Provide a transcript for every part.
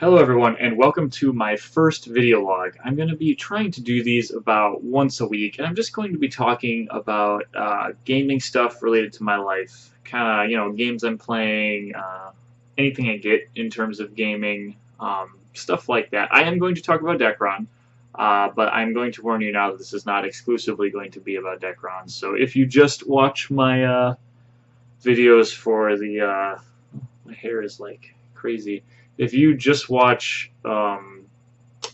Hello everyone, and welcome to my first video log. I'm going to be trying to do these about once a week, and I'm just going to be talking about gaming stuff related to my life. Kind of, games I'm playing, anything I get in terms of gaming, stuff like that. I am going to talk about Decron, but I'm going to warn you now that this is not exclusively going to be about Decron. So if you just watch my videos for the... my hair is like crazy. If you just watch my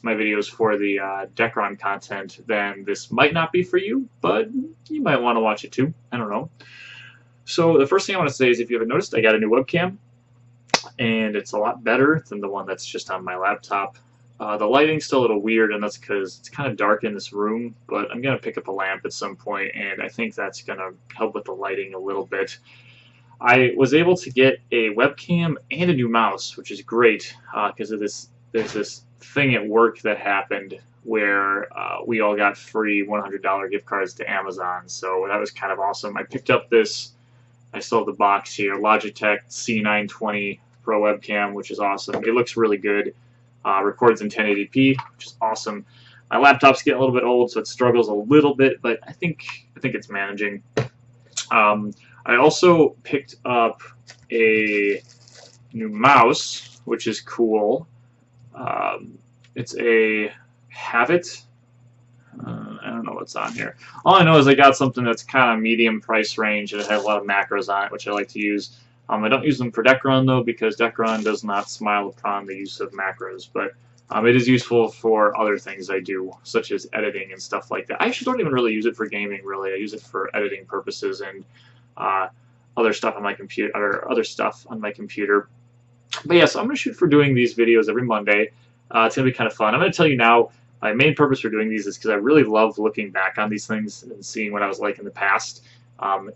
videos for the Decron content, then this might not be for you, but you might want to watch it too. I don't know. So the first thing I want to say is, if you haven't noticed, I got a new webcam, and it's a lot better than the one that's just on my laptop. The lighting's still a little weird, and that's because it's kind of dark in this room, but I'm going to pick up a lamp at some point, and I think that's going to help with the lighting a little bit. I was able to get a webcam and a new mouse, which is great because of this. There's this thing at work that happened where we all got free $100 gift cards to Amazon, so that was kind of awesome. I picked up this, I still have the box here, Logitech C920 Pro webcam, which is awesome. It looks really good. Records in 1080p, which is awesome. My laptop's getting a little bit old, so it struggles a little bit, but I think it's managing. I also picked up a new mouse, which is cool. It's a Habit. I don't know what's on here. All I know is I got something that's kind of medium price range, and it has a lot of macros on it, which I like to use. I don't use them for Decron, though, because Decron does not smile upon the use of macros, but it is useful for other things I do, such as editing and stuff like that. I actually don't even really use it for gaming, really. I use it for editing purposes and other stuff on my computer, or other stuff on my computer. But yeah, so I'm going to shoot for doing these videos every Monday. It's going to be kind of fun. I'm going to tell you now, my main purpose for doing these is because I really love looking back on these things and seeing what I was like in the past.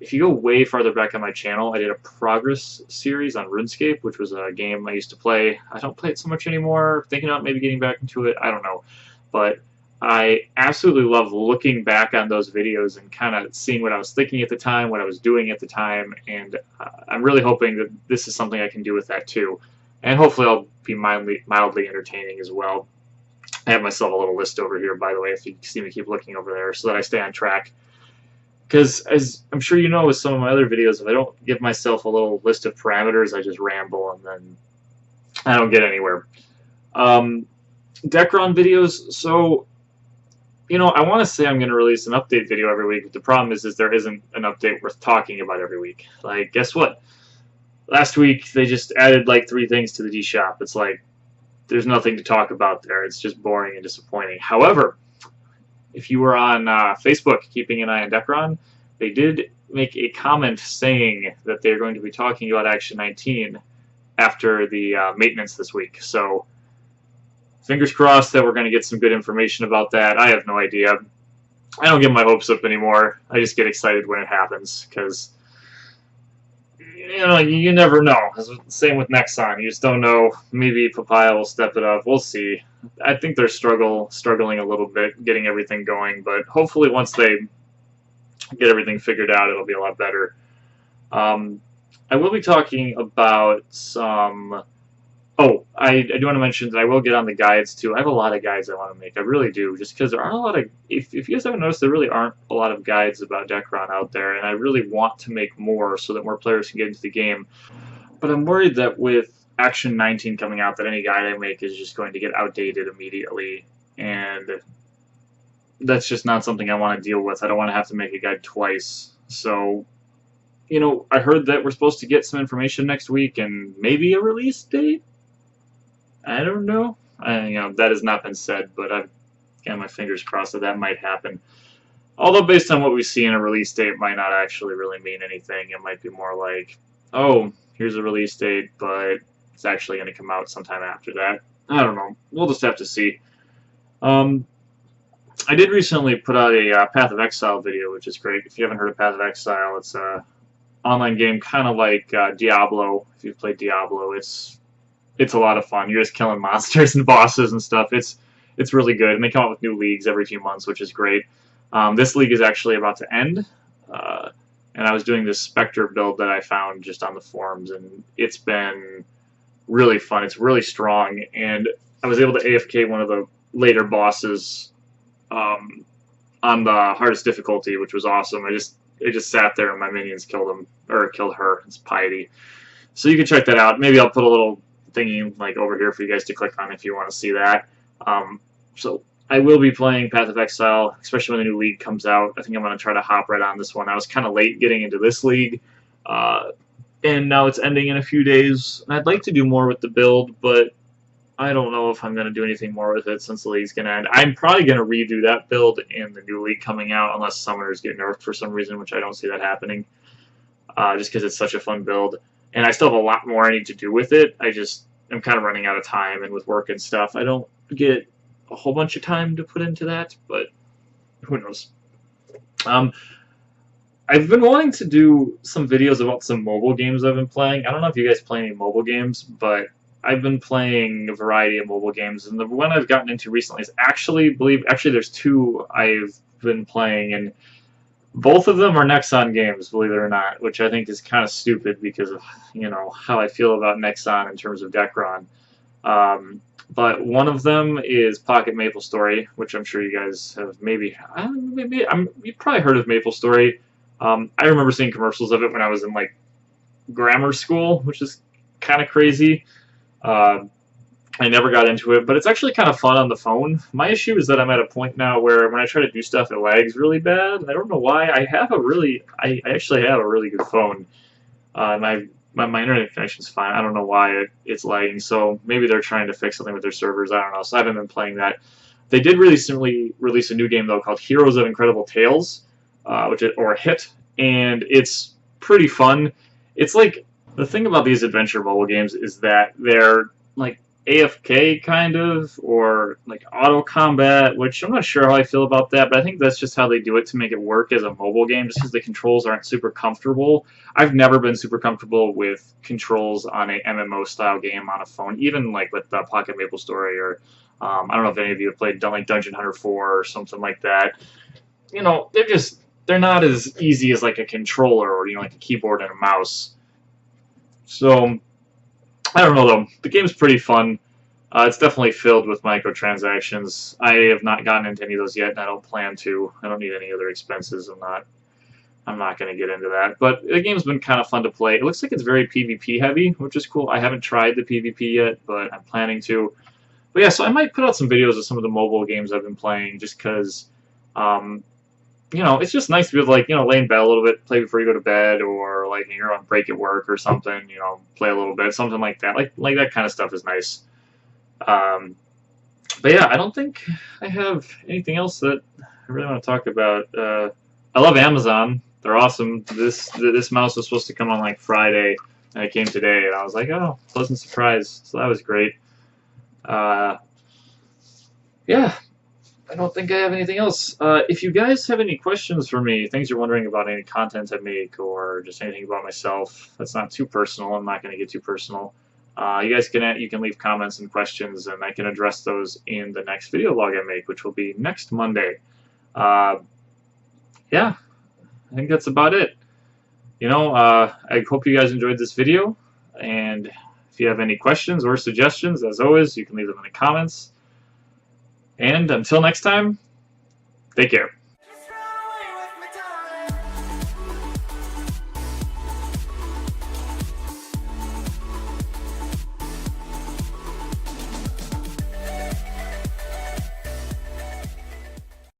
If you go way farther back on my channel, I did a progress series on RuneScape, which was a game I used to play. I don't play it so much anymore. Thinking about maybe getting back into it. I don't know. But I absolutely love looking back on those videos and kind of seeing what I was thinking at the time, what I was doing at the time, and I'm really hoping that this is something I can do with that too. And hopefully I'll be mildly entertaining as well. I have myself a little list over here, by the way, if you see me keep looking over there, so that I stay on track. Because, as I'm sure you know with some of my other videos, if I don't give myself a little list of parameters, I just ramble and then I don't get anywhere. Decron videos, so... I want to say I'm going to release an update video every week, but the problem is there isn't an update worth talking about every week. Like, guess what? Last week, they just added, like, 3 things to the D Shop. It's like, there's nothing to talk about there. It's just boring and disappointing. However, if you were on Facebook keeping an eye on Decron, they did make a comment saying that they're going to be talking about Action 19 after the maintenance this week. So, fingers crossed that we're going to get some good information about that. I have no idea. I don't get my hopes up anymore. I just get excited when it happens, because, you never know. Same with Nexon. You just don't know. Maybe Papaya will step it up. We'll see. I think they're struggling a little bit getting everything going, but hopefully once they get everything figured out, it'll be a lot better. I will be talking about some... Oh, I do want to mention that I will get on the guides too. I have a lot of guides I want to make. I really do, just because there aren't a lot of... If you guys haven't noticed, there really aren't a lot of guides about Decron out there, and I really want to make more so that more players can get into the game. But I'm worried that with Action 19 coming out, that any guide I make is just going to get outdated immediately, and that's just not something I want to deal with. I don't want to have to make a guide twice. So, I heard that we're supposed to get some information next week and maybe a release date? I don't know. That has not been said, but I've got my fingers crossed that might happen. Although, based on what we see in a release date, it might not actually really mean anything. It might be more like, oh, here's a release date, but it's actually going to come out sometime after that. I don't know. We'll just have to see. I did recently put out a Path of Exile video, which is great. If you haven't heard of Path of Exile, it's an online game kind of like Diablo. If you've played Diablo, it's a lot of fun. You're just killing monsters and bosses and stuff. It's really good, and they come out with new leagues every few months, which is great. This league is actually about to end, and I was doing this Spectre build that I found just on the forums, and it's been really fun. It's really strong, and I was able to AFK one of the later bosses um, on the hardest difficulty, which was awesome. I just sat there and my minions killed him or killed her. It's piety. So you can check that out. Maybe I'll put a little thingy like over here for you guys to click on if you want to see that. So I will be playing Path of Exile, especially when the new league comes out. I think I'm going to try to hop right on this one. I was kind of late getting into this league, and now it's ending in a few days. And I'd like to do more with the build, but I don't know if I'm going to do anything more with it since the league's going to end. I'm probably going to redo that build in the new league coming out, unless summoners get nerfed for some reason, which I don't see that happening, just because it's such a fun build. And I still have a lot more I need to do with it. I'm kind of running out of time, and with work and stuff, I don't get a whole bunch of time to put into that, but who knows. I've been wanting to do some videos about some mobile games I've been playing. I don't know if you guys play any mobile games, but I've been playing a variety of mobile games, and the one I've gotten into recently is actually there's two I've been playing, and both of them are Nexon games, believe it or not, which I think is kind of stupid because of how I feel about Nexon in terms of Decron. But one of them is Pocket Maple Story, which I'm sure you guys have you've probably heard of Maple Story. I remember seeing commercials of it when I was in like grammar school, which is kind of crazy. I never got into it, but it's actually kind of fun on the phone. My issue is that I'm at a point now where when I try to do stuff, it lags really bad. I don't know why. I actually have a really good phone. My internet connection's fine. I don't know why it's lagging. So maybe they're trying to fix something with their servers. I don't know. So I haven't been playing that. They did recently release a new game though called Heroes of Incredible Tales, or HIT, and it's pretty fun. It's like the thing about these adventure mobile games is that they're like AFK kind of, or like auto combat, which I'm not sure how I feel about that, but I think that's just how they do it to make it work as a mobile game, just because the controls aren't super comfortable. I've never been super comfortable with controls on a MMO style game on a phone, even like with Pocket Maple Story, or I don't know if any of you have played like Dungeon Hunter 4 or something like that. They're not as easy as like a controller or like a keyboard and a mouse. So I don't know though. The game's pretty fun. It's definitely filled with microtransactions. I have not gotten into any of those yet, and I don't plan to. I don't need any other expenses. I'm not going to get into that. But the game's been kind of fun to play. It looks like it's very PvP heavy, which is cool. I haven't tried the PvP yet, but I'm planning to. But yeah, so I might put out some videos of some of the mobile games I've been playing, just because, it's just nice to be able to lay in bed a little bit, play before you go to bed, or like you're on break at work or something, play a little bit, something like that. Like that kind of stuff is nice. But yeah, I don't think I have anything else that I really want to talk about. I love Amazon. They're awesome. This mouse was supposed to come on like Friday, and it came today, and I was like, oh, pleasant surprise. So that was great. Yeah. I don't think I have anything else. If you guys have any questions for me, things you're wondering about any content I make, or just anything about myself that's not too personal, I'm not going to get too personal. You can leave comments and questions, and I can address those in the next video log I make, which will be next Monday. Yeah, I think that's about it. I hope you guys enjoyed this video, and if you have any questions or suggestions, as always, you can leave them in the comments. And until next time, take care.